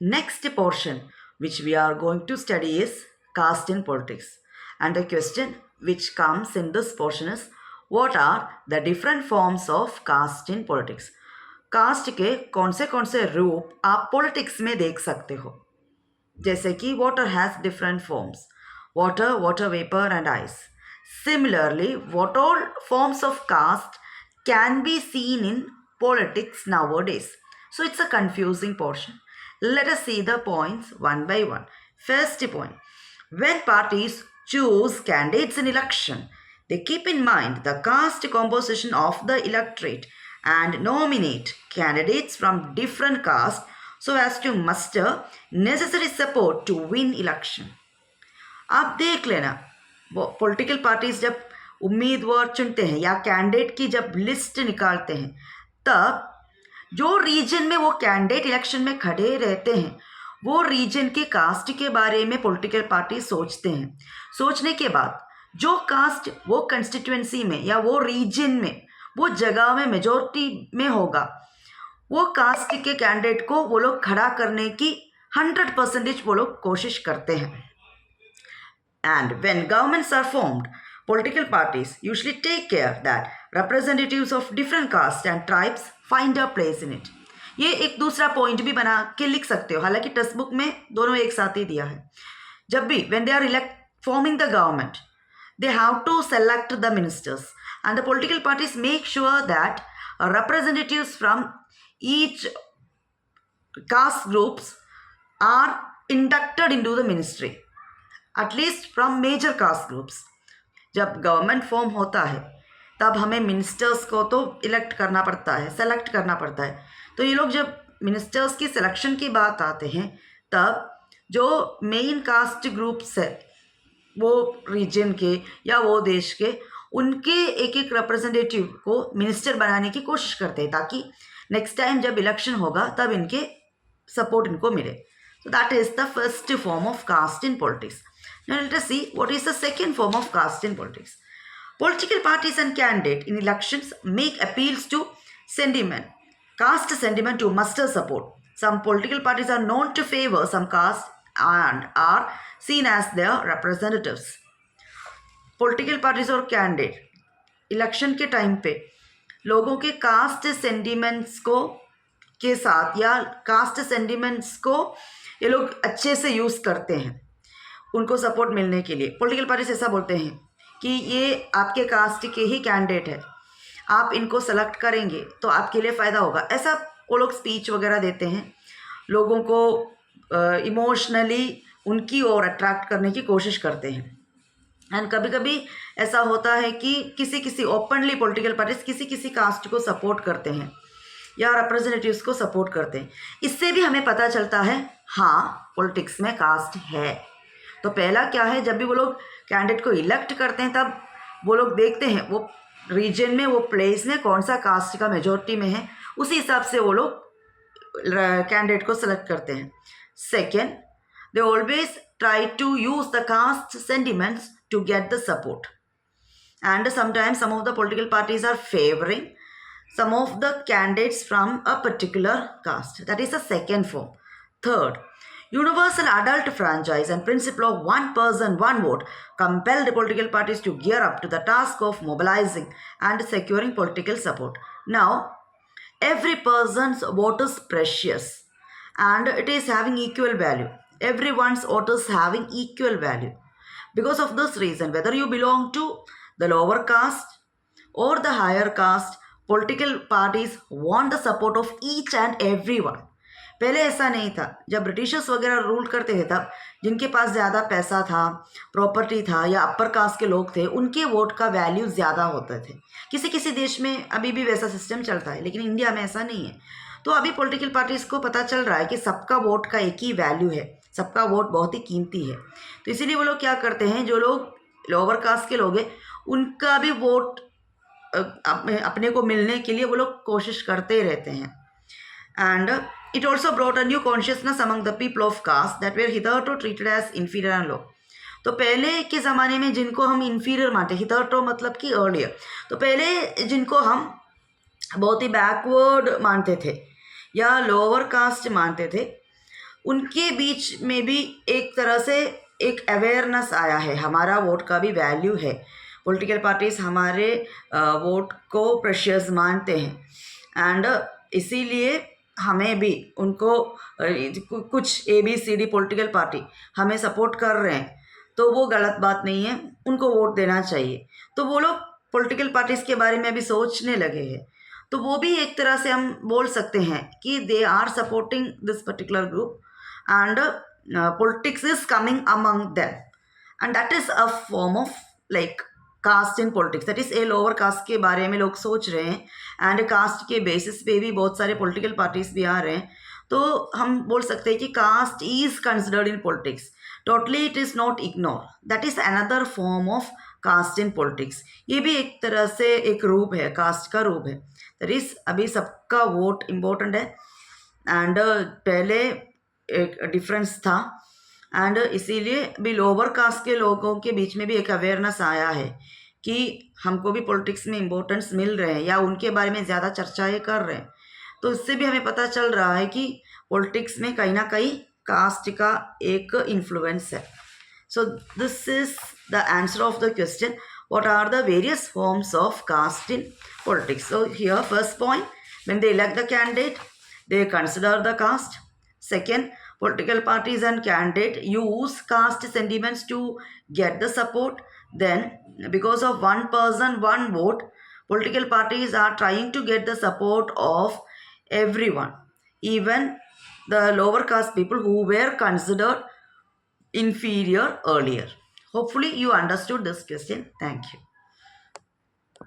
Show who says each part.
Speaker 1: Next portion which we are going to study is caste in politics. And the question which comes in this portion is, what are the different forms of caste in politics? Caste के कौन से रूप आप politics में देख सकते हो? जैसे कि water has different forms: water, water vapor and ice. Similarly, what all forms of caste can be seen in politics nowadays? So it's a confusing portion. Let us see the points one by one. First point: when parties choose candidates in election, they keep in mind the caste composition of the electorate and nominate candidates from different castes so as to muster necessary support to win election. आप देख लेना, political parties जब उम्मीदवार चुनते हैं या candidate की जब लिस्ट निकालते हैं, तब जो रीजन में वो कैंडिडेट इलेक्शन में खड़े रहते हैं, वो रीजन के कास्ट के बारे में पॉलिटिकल पार्टी सोचते हैं. सोचने के बाद जो कास्ट वो कंस्टिट्यूएंसी में या वो रीजन में, वो जगह में मेजॉरिटी में होगा, वो कास्ट के कैंडिडेट को वो लोग खड़ा करने की 100% वो लोग कोशिश करते हैं. And when governments are formed, political parties usually take care that representatives of different castes and tribes find a place in it. ये एक दूसरा पॉइंट भी बना के लिख सकते हो, हालांकि टेक्स्ट बुक में दोनों एक साथ ही दिया है. जब भी when they are forming the government, they have to select the ministers, and the political parties make sure that representatives from each caste groups are inducted into the ministry, at least from major caste groups. जब government form होता है तब हमें ministers को तो elect करना पड़ता है, सेलेक्ट करना पड़ता है. तो ये लोग जब मिनिस्टर्स की सिलेक्शन की बात आते हैं, तब जो मेन कास्ट ग्रुप्स है वो रीजन के या वो देश के, उनके एक एक रिप्रेजेंटेटिव को मिनिस्टर बनाने की कोशिश करते हैं, ताकि नेक्स्ट टाइम जब इलेक्शन होगा तब इनके सपोर्ट इनको मिले. So that is the first form of caste in politics. Now let us see what is the second form of caste in politics. Political parties and candidates in elections make appeals to sentiment, caste sentiment to muster support. Some political parties are known to favor some caste and are seen as their representatives. Political parties और candidate election के time पे लोगों के cast sentiments को के साथ या cast sentiments को ये लोग अच्छे से यूज़ करते हैं उनको सपोर्ट मिलने के लिए. पॉलिटिकल पार्टीज ऐसा बोलते हैं कि ये आपके कास्ट के ही कैंडिडेट है, आप इनको सेलेक्ट करेंगे तो आपके लिए फ़ायदा होगा. ऐसा वो लोग स्पीच वगैरह देते हैं, लोगों को इमोशनली उनकी ओर अट्रैक्ट करने की कोशिश करते हैं. एंड कभी कभी ऐसा होता है कि किसी ओपनली पॉलिटिकल पार्टीज किसी कास्ट को सपोर्ट करते हैं या रिप्रेजेंटेटिव्स को सपोर्ट करते हैं. इससे भी हमें पता चलता है हाँ पॉलिटिक्स में कास्ट है. तो पहला क्या है, जब भी वो लोग कैंडिडेट को इलेक्ट करते हैं तब वो लोग देखते हैं वो रीजन में, वो प्लेस में कौन सा कास्ट का मेजॉरिटी में है, उसी हिसाब से वो लोग कैंडिडेट को सेलेक्ट करते हैं. Second, they always try to use the caste sentiments to get the support, and sometimes some of the political parties are favoring some of the candidates from a particular caste. That is the second form. Third, universal adult franchise and principle of one person one vote compel the political parties to gear up to the task of mobilizing and securing political support. Now every person's vote is precious and it is having equal value. Everyone's vote is having equal value. Because of this reason, whether you belong to the lower caste or the higher caste, political parties want the support of each and everyone. पहले ऐसा नहीं था. जब Britishers वगैरह rule करते थे तब जिनके पास ज़्यादा पैसा था, प्रॉपर्टी था या अपर कास्ट के लोग थे, उनके वोट का वैल्यू ज़्यादा होते थे. किसी देश में अभी भी वैसा सिस्टम चलता है, लेकिन इंडिया में ऐसा नहीं है. तो अभी पॉलिटिकल पार्टीज़ को पता चल रहा है कि सबका वोट का एक ही वैल्यू है, सबका वोट बहुत ही कीमती है. तो इसीलिए वो लोग क्या करते हैं, जो लोग लोअर कास्ट के लोग हैं उनका भी वोट अपने को मिलने के लिए वो लोग कोशिश करते रहते हैं. And it also brought a new consciousness among the people of caste that were hitherto treated as inferior and low. तो पहले के ज़माने में जिनको हम इन्फीरियर मानते, हिथरटो मतलब कि अर्लियर, तो पहले जिनको हम बहुत ही बैकवर्ड मानते थे या लोअर कास्ट मानते थे, उनके बीच में भी एक तरह से एक अवेयरनेस आया है, हमारा वोट का भी वैल्यू है, पॉलिटिकल पार्टीज हमारे वोट को प्रेशियस मानते हैं एंड इसीलिए हमें भी उनको कुछ ABCD पॉलिटिकल पार्टी हमें सपोर्ट कर रहे हैं तो वो गलत बात नहीं है, उनको वोट देना चाहिए। तो वो लोग पॉलिटिकल पार्टीज के बारे में अभी सोचने लगे हैं, तो वो भी एक तरह से हम बोल सकते हैं कि they are supporting this particular group and politics is coming among them and that is a form of like caste in politics, that is a lower caste के बारे में लोग सोच रहे हैं एंड कास्ट के बेसिस पे भी बहुत सारे पॉलिटिकल पार्टीज भी आ रहे हैं। तो हम बोल सकते हैं कि caste is considered in politics, totally it is not ignore, that is another form of caste in politics. ये भी एक तरह से एक रूप है, कास्ट का रूप है। दैट इज अभी सबका वोट इम्पोर्टेंट है एंड पहले एक डिफरेंस था एंड इसीलिए भी लोअर कास्ट के लोगों के बीच में भी एक अवेयरनेस आया है कि हमको भी पॉलिटिक्स में इम्पोर्टेंस मिल रहे हैं या उनके बारे में ज़्यादा चर्चाएँ कर रहे हैं। तो इससे भी हमें पता चल रहा है कि पॉलिटिक्स में कहीं ना कहीं कास्ट का एक इन्फ्लुएंस है। So this is the answer of the question, what are the various forms of caste in politics? So here first point, when they elect the candidate, they consider the caste. Second, political parties and candidate use caste sentiments to get the support. Then because of one person one vote, political parties are trying to get the support of everyone, even the lower caste people who were considered inferior earlier. Hopefully you understood this question. Thank you.